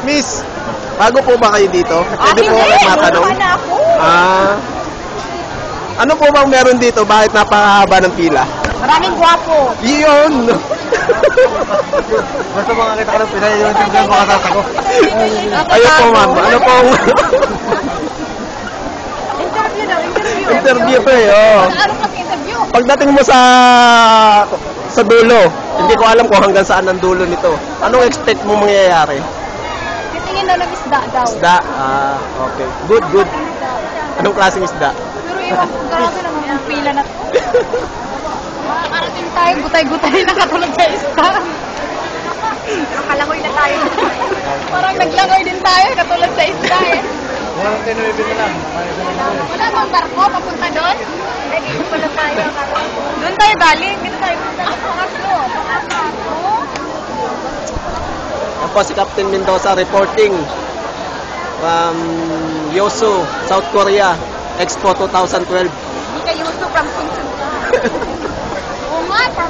Miss, bago po ba kayo dito? Pwede po hindi. kayo matanong? Wala na ako. Ano po bang meron dito? Bakit napakahaba ng pila? Maraming gwapo. Yun! Basta makakita ka ng Pinay, yung tingnan mo makakata ko. Ayun po ma'am, ano pong Interview daw, interview. interview po eh, oh. Ano kasi interview? Pagdating mo sa dulo, hindi ko alam kung hanggang saan ang dulo nito. Anong expect mo mangyayari? Titingin daw ng isda daw. Isda? Okay. Good, good. Anong klaseng isda? Pero iwan ko, grabe naman yung pila na to. Makakarating tayo, gutay-gutay na katulad sa isda. Pero kalangoy na tayo. Parang naglangoy din tayo, katulad sa isda eh. Walang tinuibin na lang. Wala bang barko papunta doon? Eh, dito pala tayo. Doon tayo galing. Dito tayo punta sa Pangaslo. Yan po si Captain Mendoza reporting from Yeosu, South Korea, Expo 2012. Hindi kayo gusto from Simpson. Oo nga, from